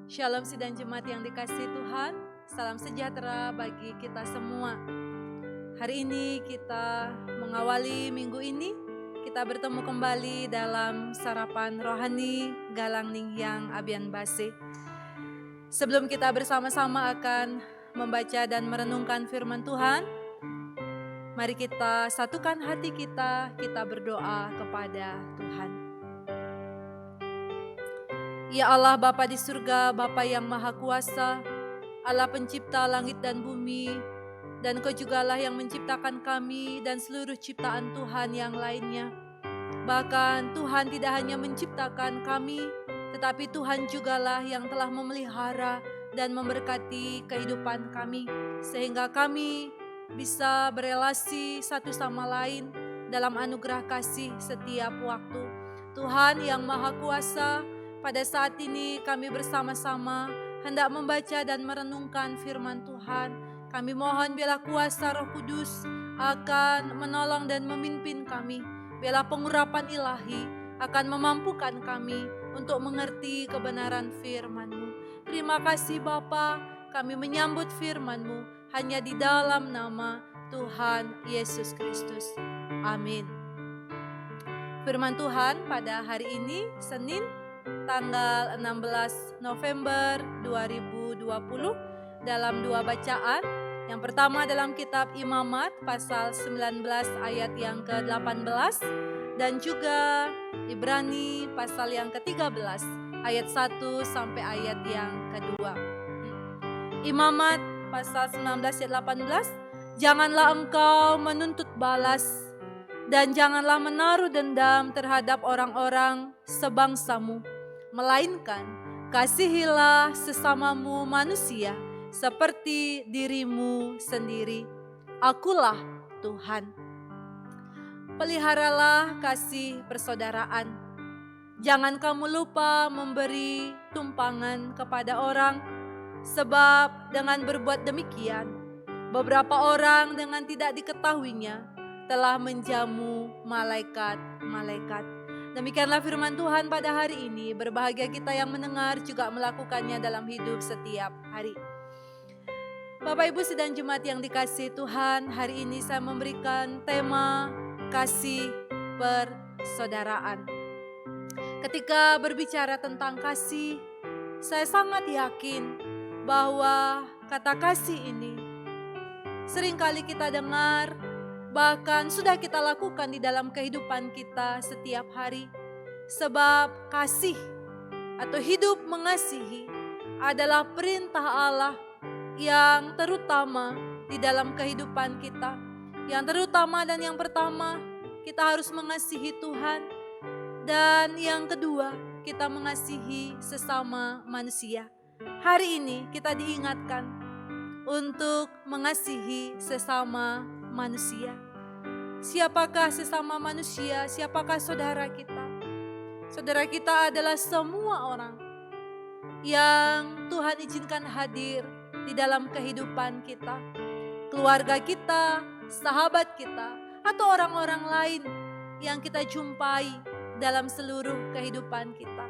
Shalom sidang jemaat yang dikasihi Tuhan, salam sejahtera bagi kita semua. Hari ini kita mengawali minggu ini, kita bertemu kembali dalam sarapan rohani Galang Ningyang Abian Base. Sebelum kita bersama-sama akan membaca dan merenungkan firman Tuhan, mari kita satukan hati kita berdoa kepada Tuhan. Ya Allah Bapa di surga, Bapa yang maha kuasa, Allah pencipta langit dan bumi, dan Kau jugalah yang menciptakan kami dan seluruh ciptaan Tuhan yang lainnya. Bahkan Tuhan tidak hanya menciptakan kami, tetapi Tuhan jugalah yang telah memelihara dan memberkati kehidupan kami, sehingga kami bisa berelasi satu sama lain dalam anugerah kasih setiap waktu. Tuhan yang maha kuasa, pada saat ini kami bersama-sama hendak membaca dan merenungkan firman Tuhan. Kami mohon biarlah kuasa Roh Kudus akan menolong dan memimpin kami. Biarlah pengurapan ilahi akan memampukan kami untuk mengerti kebenaran firman-Mu. Terima kasih Bapa, kami menyambut firman-Mu hanya di dalam nama Tuhan Yesus Kristus. Amin. Firman Tuhan pada hari ini, Senin, tanggal 16 November 2020 dalam dua bacaan. Yang pertama dalam kitab Imamat pasal 19 ayat yang ke-18 dan juga Ibrani pasal yang ke-13 ayat 1 sampai ayat yang kedua. Imamat pasal 19 ayat 18, janganlah engkau menuntut balas dan janganlah menaruh dendam terhadap orang-orang sebangsamu, melainkan kasihilah sesamamu manusia seperti dirimu sendiri. Akulah Tuhan. Peliharalah kasih persaudaraan. Jangan kamu lupa memberi tumpangan kepada orang, sebab dengan berbuat demikian, beberapa orang dengan tidak diketahuinya telah menjamu malaikat-malaikat. Demikianlah firman Tuhan pada hari ini. Berbahagia kita yang mendengar juga melakukannya dalam hidup setiap hari. Bapak Ibu sidang jemaat yang dikasihi Tuhan, hari ini saya memberikan tema kasih persaudaraan. Ketika berbicara tentang kasih, saya sangat yakin bahwa kata kasih ini seringkali kita dengar, bahkan sudah kita lakukan di dalam kehidupan kita setiap hari. Sebab kasih atau hidup mengasihi adalah perintah Allah yang terutama di dalam kehidupan kita. Yang terutama dan yang pertama, kita harus mengasihi Tuhan. Dan yang kedua, kita mengasihi sesama manusia. Hari ini kita diingatkan untuk mengasihi sesama manusia. Siapakah sesama manusia? Siapakah saudara kita? Saudara kita adalah semua orang yang Tuhan izinkan hadir di dalam kehidupan kita. Keluarga kita, sahabat kita, atau orang-orang lain yang kita jumpai dalam seluruh kehidupan kita.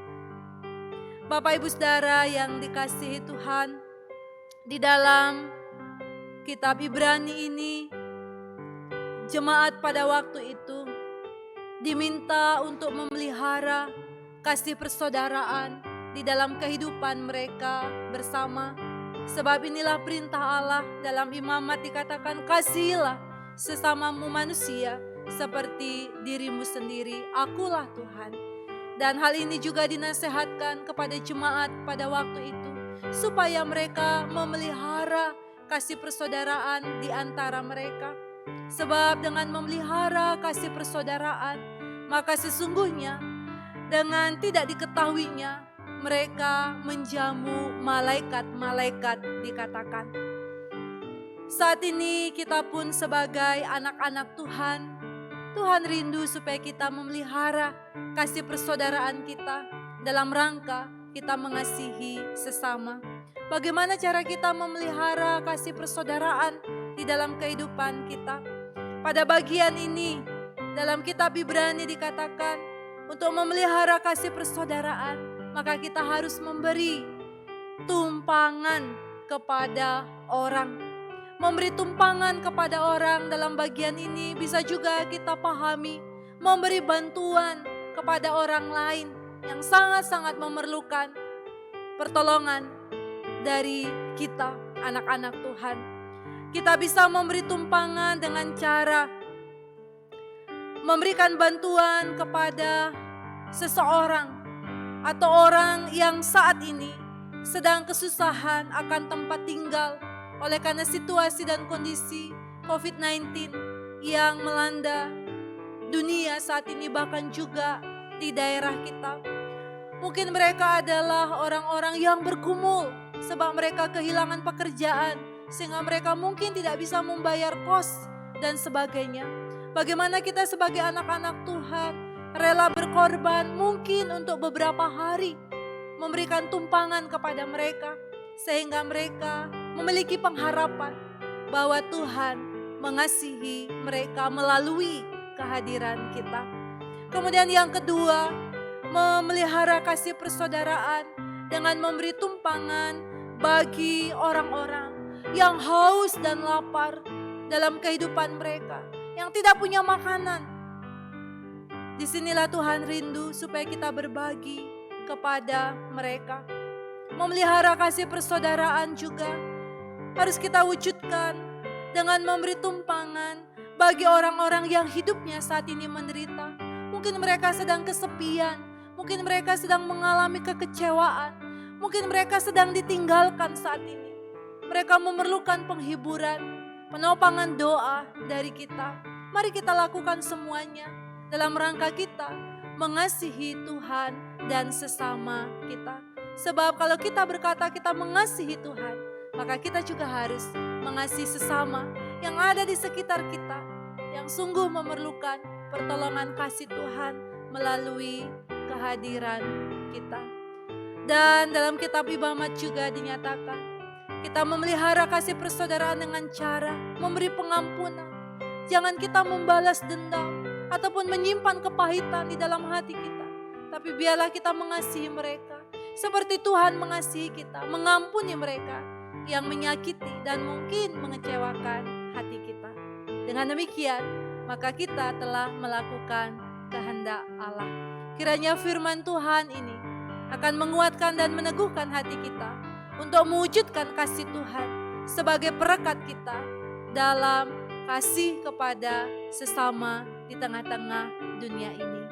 Bapak Ibu Saudara yang dikasihi Tuhan, di dalam kitab Ibrani ini, jemaat pada waktu itu diminta untuk memelihara kasih persaudaraan di dalam kehidupan mereka bersama. Sebab inilah perintah Allah. Dalam Imamat dikatakan, kasihilah sesamamu manusia seperti dirimu sendiri. Akulah Tuhan. Dan hal ini juga dinasihatkan kepada jemaat pada waktu itu, supaya mereka memelihara kasih persaudaraan di antara mereka. Sebab dengan memelihara kasih persaudaraan, maka sesungguhnya dengan tidak diketahuinya, mereka menjamu malaikat-malaikat dikatakan. Saat ini kita pun sebagai anak-anak Tuhan, Tuhan rindu supaya kita memelihara kasih persaudaraan kita dalam rangka kita mengasihi sesama. Bagaimana cara kita memelihara kasih persaudaraan di dalam kehidupan kita? Pada bagian ini Dalam kitab Ibrani dikatakan, untuk memelihara kasih persaudaraan, maka kita harus memberi tumpangan kepada orang. Memberi tumpangan kepada orang dalam bagian ini bisa juga kita pahami, memberi bantuan kepada orang lain yang sangat-sangat memerlukan pertolongan dari kita, anak-anak Tuhan. Kita bisa memberi tumpangan dengan cara memberikan bantuan kepada seseorang atau orang yang saat ini sedang kesusahan akan tempat tinggal oleh karena situasi dan kondisi COVID-19 yang melanda dunia saat ini, bahkan juga di daerah kita. Mungkin mereka adalah orang-orang yang bergumul sebab mereka kehilangan pekerjaan sehingga mereka mungkin tidak bisa membayar kos dan sebagainya. Bagaimana kita sebagai anak-anak Tuhan rela berkorban mungkin untuk beberapa hari memberikan tumpangan kepada mereka sehingga mereka memiliki pengharapan bahwa Tuhan mengasihi mereka melalui kehadiran kita. Kemudian yang kedua, memelihara kasih persaudaraan dengan memberi tumpangan bagi orang-orang yang haus dan lapar dalam kehidupan mereka, yang tidak punya makanan. Disinilah Tuhan rindu supaya kita berbagi kepada mereka. Memelihara kasih persaudaraan juga harus kita wujudkan dengan memberi tumpangan bagi orang-orang yang hidupnya saat ini menderita. Mungkin mereka sedang kesepian, mungkin mereka sedang mengalami kekecewaan, mungkin mereka sedang ditinggalkan saat ini. Mereka memerlukan penghiburan, penopangan doa dari kita. Mari kita lakukan semuanya dalam rangka kita mengasihi Tuhan dan sesama kita. Sebab kalau kita berkata kita mengasihi Tuhan, maka kita juga harus mengasihi sesama yang ada di sekitar kita, yang sungguh memerlukan pertolongan kasih Tuhan melalui kehadiran kita. Dan dalam kitab Ibamat juga dinyatakan, kita memelihara kasih persaudaraan dengan cara memberi pengampunan. Jangan kita membalas dendam ataupun menyimpan kepahitan di dalam hati kita. Tapi biarlah kita mengasihi mereka seperti Tuhan mengasihi kita, mengampuni mereka yang menyakiti dan mungkin mengecewakan hati kita. Dengan demikian, maka kita telah melakukan kehendak Allah. Kiranya firman Tuhan ini akan menguatkan dan meneguhkan hati kita untuk mewujudkan kasih Tuhan sebagai perekat kita dalam kasih kepada sesama di tengah-tengah dunia ini.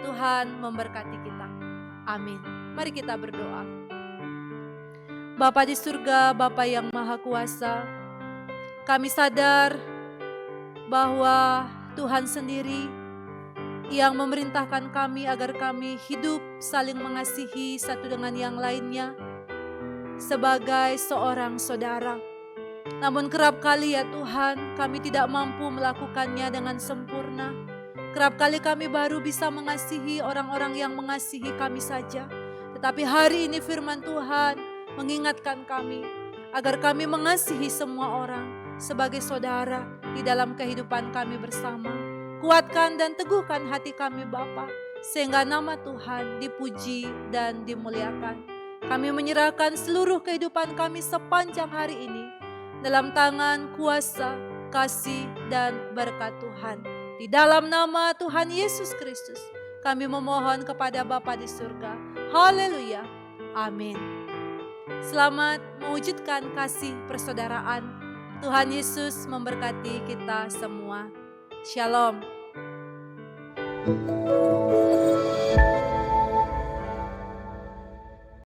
Tuhan memberkati kita. Amin. Mari kita berdoa. Bapa di surga, Bapa yang Maha Kuasa, kami sadar bahwa Tuhan sendiri yang memerintahkan kami agar kami hidup saling mengasihi satu dengan yang lainnya sebagai seorang saudara. Namun kerap kali ya Tuhan, kami tidak mampu melakukannya dengan sempurna. Kerap kali kami baru bisa mengasihi orang-orang yang mengasihi kami saja. Tetapi hari ini firman Tuhan mengingatkan kami agar kami mengasihi semua orang sebagai saudara di dalam kehidupan kami bersama. Kuatkan dan teguhkan hati kami Bapa, sehingga nama Tuhan dipuji dan dimuliakan. Kami menyerahkan seluruh kehidupan kami sepanjang hari ini dalam tangan kuasa, kasih, dan berkat Tuhan. Di dalam nama Tuhan Yesus Kristus, kami memohon kepada Bapa di surga. Haleluya. Amin. Selamat mewujudkan kasih persaudaraan. Tuhan Yesus memberkati kita semua. Shalom.